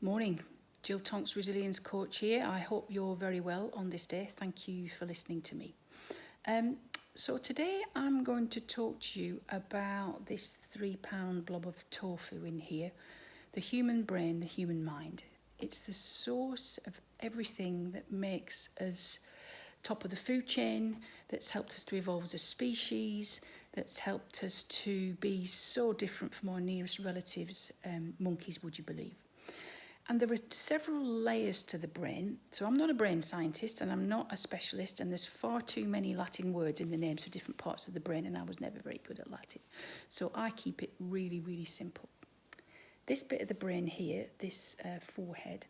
Morning, Jill Tonks, Resilience Coach here. I hope you're very well on this day. Thank you for listening to me. So today I'm going to talk to you about this 3-pound blob of tofu in here, the human brain, the human mind. It's the source of everything that makes us top of the food chain, that's helped us to evolve as a species, that's helped us to be so different from our nearest relatives, monkeys, would you believe? And there are several layers to the brain. So I'm not a brain scientist and I'm not a specialist, and there's far too many Latin words in the names of different parts of the brain, and I was never very good at Latin. So I keep it really, really simple. This bit of the brain here, this forehead,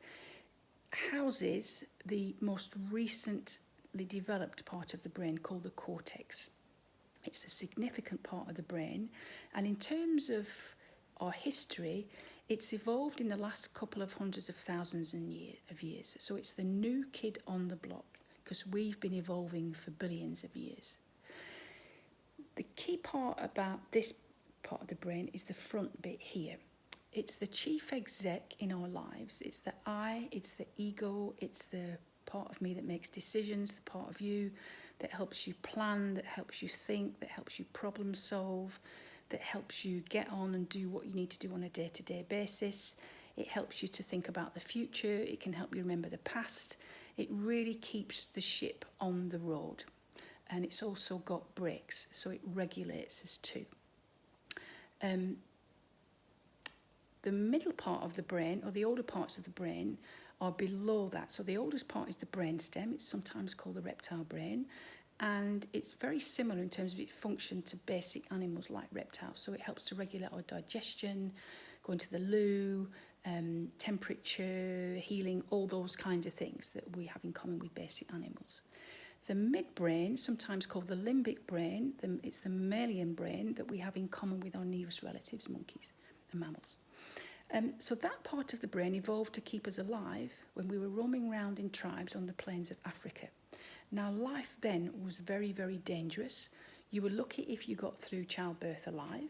houses the most recently developed part of the brain called the cortex. It's a significant part of the brain, and in terms of our history, it's evolved in the last couple of hundreds of thousands of years. So it's the new kid on the block, because we've been evolving for billions of years. The key part about this part of the brain is the front bit here. It's the chief exec in our lives. It's the I, it's the ego, it's the part of me that makes decisions, the part of you that helps you plan, that helps you think, that helps you problem solve, that helps you get on and do what you need to do on a day-to-day basis. It helps you to think about the future. It can help you remember the past. It really keeps the ship on the road. And it's also got brakes, so it regulates us too. The middle part of the brain, or the older parts of the brain, are below that. So the oldest part is the brainstem. It's sometimes called the reptile brain. And it's very similar in terms of its function to basic animals like reptiles. So it helps to regulate our digestion, going to the loo, temperature, healing, all those kinds of things that we have in common with basic animals. The midbrain, sometimes called the limbic brain, it's the mammalian brain that we have in common with our nearest relatives, monkeys and mammals. So that part of the brain evolved to keep us alive when we were roaming around in tribes on the plains of Africa. Now, life then was very, very dangerous. You were lucky if you got through childbirth alive.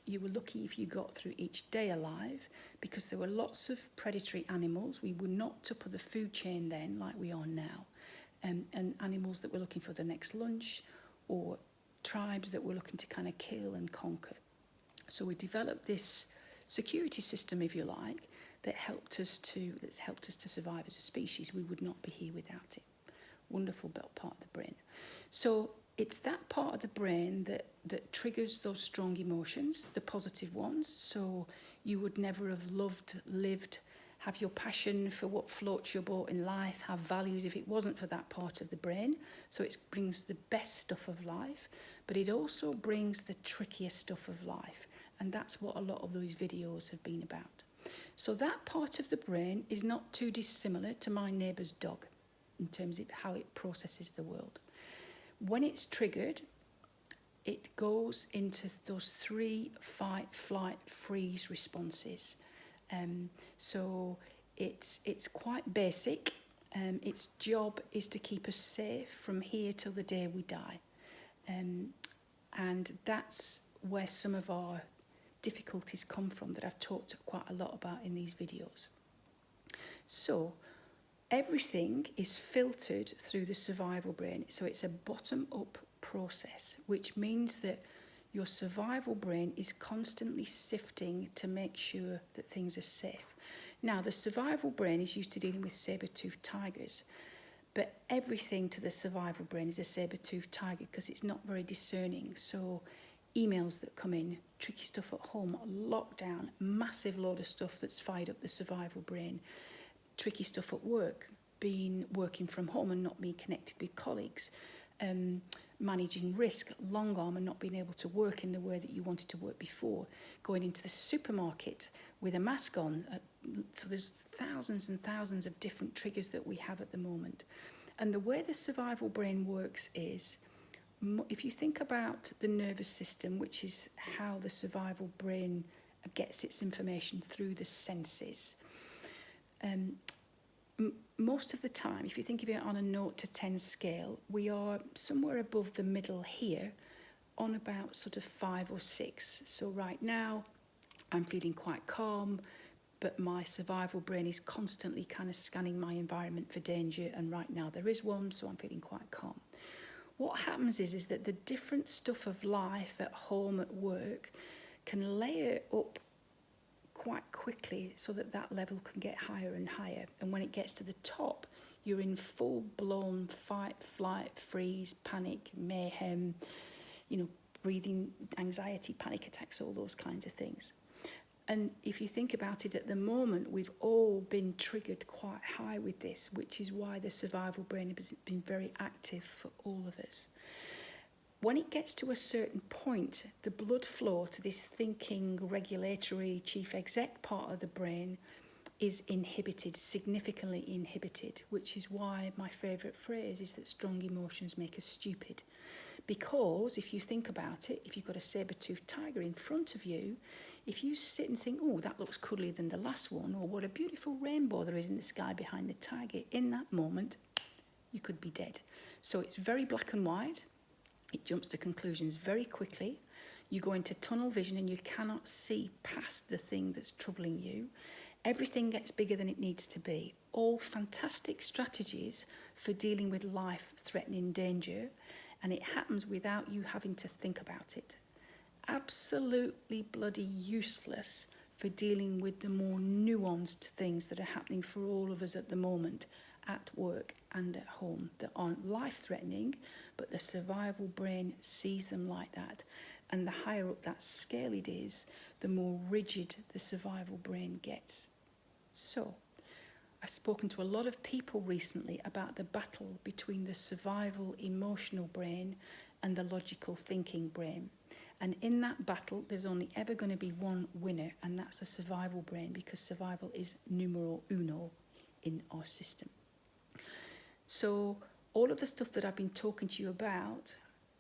You were lucky if you got through each day alive, because there were lots of predatory animals. We were not top of the food chain then like we are now. And animals that were looking for the next lunch, or tribes that were looking to kind of kill and conquer. So we developed this security system, if you like, that's helped us to survive as a species. We would not be here without it. Wonderful part of the brain. So it's that part of the brain that triggers those strong emotions, the positive ones. So you would never have lived, have your passion for what floats your boat in life, have values if it wasn't for that part of the brain. So it brings the best stuff of life, but it also brings the trickiest stuff of life. And that's what a lot of those videos have been about. So that part of the brain is not too dissimilar to my neighbour's dog in terms of how it processes the world. When it's triggered, it goes into those 3 fight, flight, freeze responses. So it's quite basic. Its job is to keep us safe from here till the day we die. And that's where some of our difficulties come from that I've talked quite a lot about in these videos. So everything is filtered through the survival brain. So it's a bottom-up process, which means that your survival brain is constantly sifting to make sure that things are safe. Now, the survival brain is used to dealing with saber-toothed tigers, but everything to the survival brain is a saber-toothed tiger because it's not very discerning. So emails that come in, tricky stuff at home, lockdown, massive load of stuff that's fired up the survival brain, tricky stuff at work, working from home and not being connected with colleagues, managing risk, long arm and not being able to work in the way that you wanted to work before, going into the supermarket with a mask on. So there's thousands and thousands of different triggers that we have at the moment. And the way the survival brain works is, if you think about the nervous system, which is how the survival brain gets its information through the senses, most of the time, if you think of it on a 0 to 10 scale, we are somewhere above the middle here on about sort of 5 or 6. So right now, I'm feeling quite calm, but my survival brain is constantly kind of scanning my environment for danger, and right now there is one, so I'm feeling quite calm. What happens is that the different stuff of life at home, at work, can layer up quite quickly so that that level can get higher and higher. And when it gets to the top, you're in full-blown fight, flight, freeze, panic, mayhem, breathing, anxiety, panic attacks, all those kinds of things. And if you think about it, at the moment, we've all been triggered quite high with this, which is why the survival brain has been very active for all of us. When it gets to a certain point, the blood flow to this thinking, regulatory, chief exec part of the brain is inhibited, significantly inhibited, which is why my favourite phrase is that strong emotions make us stupid. Because if you think about it, if you've got a saber-toothed tiger in front of you, if you sit and think, oh, that looks cuddlier than the last one, or what a beautiful rainbow there is in the sky behind the tiger, in that moment, you could be dead. So it's very black and white. It jumps to conclusions very quickly. You go into tunnel vision and you cannot see past the thing that's troubling you. Everything gets bigger than it needs to be. All fantastic strategies for dealing with life-threatening danger, and it happens without you having to think about it. Absolutely bloody useless for dealing with the more nuanced things that are happening for all of us at the moment, at work and at home, that aren't life-threatening, but the survival brain sees them like that. And the higher up that scale it is, the more rigid the survival brain gets. So, I've spoken to a lot of people recently about the battle between the survival emotional brain and the logical thinking brain. And in that battle, there's only ever going to be one winner, and that's the survival brain, because survival is numero uno in our system. So all of the stuff that I've been talking to you about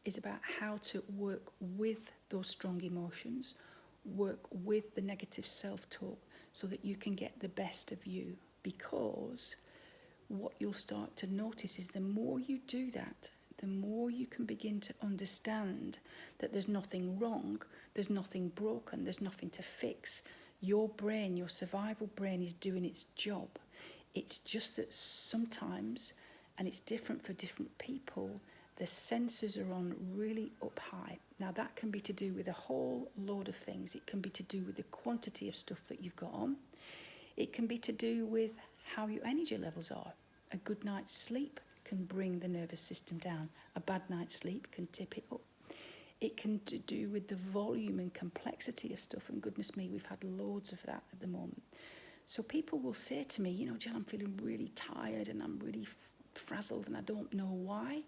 is about how to work with those strong emotions, work with the negative self-talk so that you can get the best of you. Because what you'll start to notice is the more you do that, the more you can begin to understand that there's nothing wrong, there's nothing broken, there's nothing to fix. Your brain, your survival brain, is doing its job. It's just that sometimes, and it's different for different people, the sensors are on really up high. Now that can be to do with a whole load of things. It can be to do with the quantity of stuff that you've got on. It can be to do with how your energy levels are. A good night's sleep can bring the nervous system down. A bad night's sleep can tip it up. It can do with the volume and complexity of stuff, and goodness me, we've had loads of that at the moment. So people will say to me, Jen, I'm feeling really tired and I'm really frazzled and I don't know why.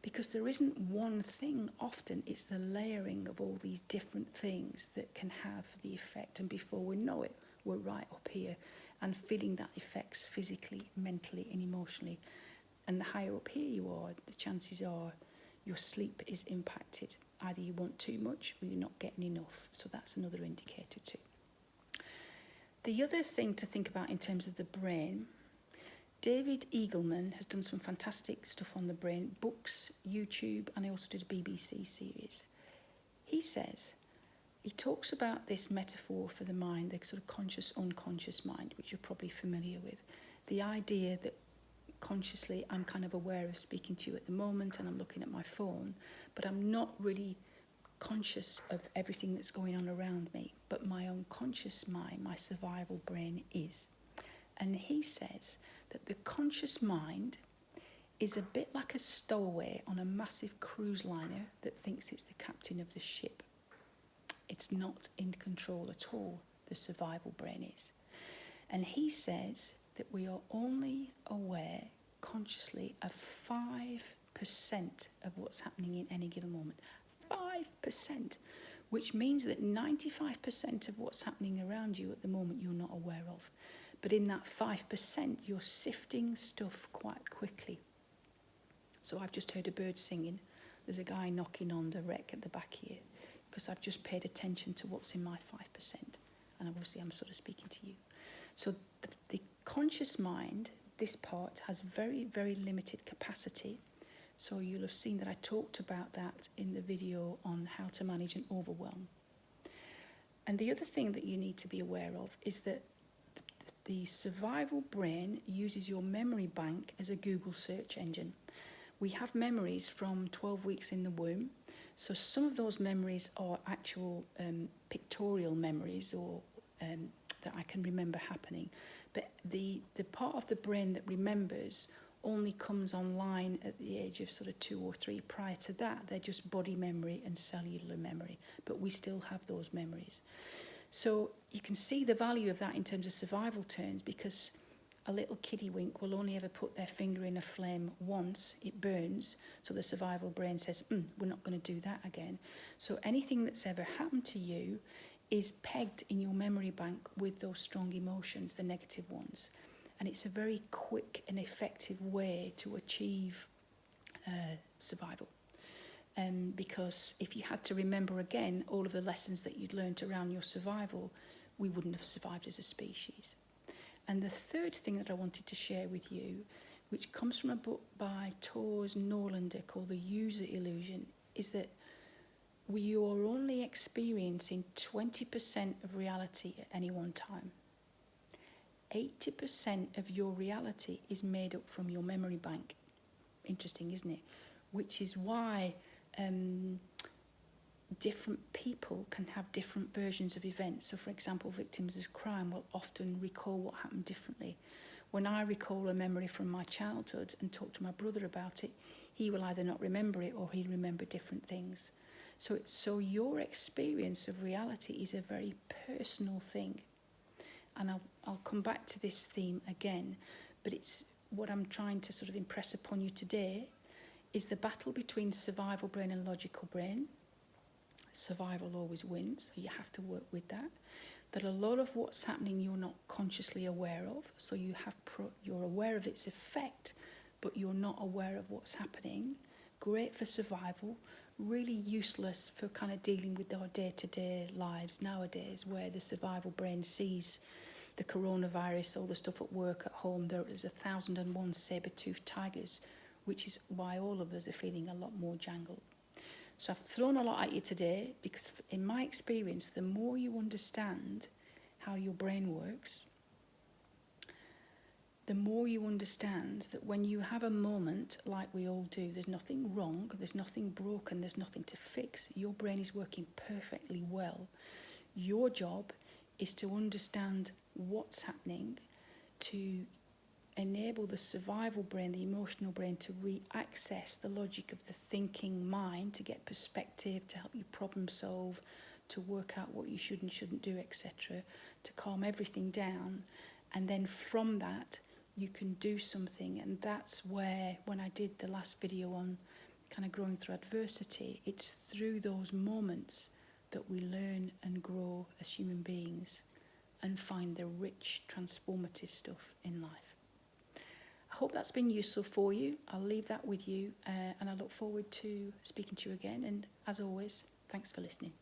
Because there isn't one thing often, it's the layering of all these different things that can have the effect. And before we know it, we're right up here and feeling that effects physically, mentally and emotionally. And the higher up here you are, the chances are your sleep is impacted. Either you want too much or you're not getting enough. So that's another indicator too. The other thing to think about in terms of the brain, David Eagleman has done some fantastic stuff on the brain, books, YouTube, and he also did a BBC series. He talks about this metaphor for the mind, the sort of conscious, unconscious mind, which you're probably familiar with. The idea that consciously I'm kind of aware of speaking to you at the moment and I'm looking at my phone, but I'm not really conscious of everything that's going on around me. But my unconscious mind, my survival brain is. And he says that the conscious mind is a bit like a stowaway on a massive cruise liner that thinks it's the captain of the ship. It's not in control at all, the survival brain is. And he says that we are only aware consciously of 5% of what's happening in any given moment. 5%, which means that 95% of what's happening around you at the moment you're not aware of. But in that 5%, you're sifting stuff quite quickly. So I've just heard a bird singing. There's a guy knocking on the wreck at the back here, because I've just paid attention to what's in my 5%. And obviously I'm sort of speaking to you. So the conscious mind, this part, has very, very limited capacity. So you'll have seen that I talked about that in the video on how to manage an overwhelm. And the other thing that you need to be aware of is that the survival brain uses your memory bank as a Google search engine. We have memories from 12 weeks in the womb, so some of those memories are actual pictorial memories or that I can remember happening, but the part of the brain that remembers only comes online at the age of sort of 2 or 3. Prior to that, they're just body memory and cellular memory, but we still have those memories. So you can see the value of that in terms of survival terms, because a little kiddywink will only ever put their finger in a flame once, it burns, so the survival brain says, we're not going to do that again. So anything that's ever happened to you is pegged in your memory bank with those strong emotions, the negative ones. And it's a very quick and effective way to achieve survival. Because if you had to remember again all of the lessons that you'd learned around your survival, we wouldn't have survived as a species. And the third thing that I wanted to share with you, which comes from a book by Tors Norlander called The User Illusion, is that we are only experiencing 20% of reality at any one time. 80% of your reality is made up from your memory bank. Interesting, isn't it? Which is why different people can have different versions of events. So, for example, victims of crime will often recall what happened differently. When I recall a memory from my childhood and talk to my brother about it, he will either not remember it or he'll remember different things. So your experience of reality is a very personal thing. And I'll come back to this theme again, but it's what I'm trying to sort of impress upon you today is the battle between survival brain and logical brain. Survival always wins, so you have to work with that. That a lot of what's happening you're not consciously aware of, so you're aware of its effect, but you're not aware of what's happening. Great for survival, really useless for kind of dealing with our day-to-day lives nowadays, where the survival brain sees the coronavirus, all the stuff at work, at home. There is 1,001 saber-toothed tigers, which is why all of us are feeling a lot more jangled. So I've thrown a lot at you today because in my experience, the more you understand how your brain works, the more you understand that when you have a moment like we all do, there's nothing wrong, there's nothing broken, there's nothing to fix. Your brain is working perfectly well. Your job is to understand what's happening, to enable the survival brain, the emotional brain, to re-access the logic of the thinking mind, to get perspective, to help you problem solve, to work out what you should and shouldn't do, etc., to calm everything down. And then from that, you can do something. And that's where, when I did the last video on kind of growing through adversity, it's through those moments that we learn and grow as human beings and find the rich, transformative stuff in life. I hope that's been useful for you. I'll leave that with you, and I look forward to speaking to you again. And as always, thanks for listening.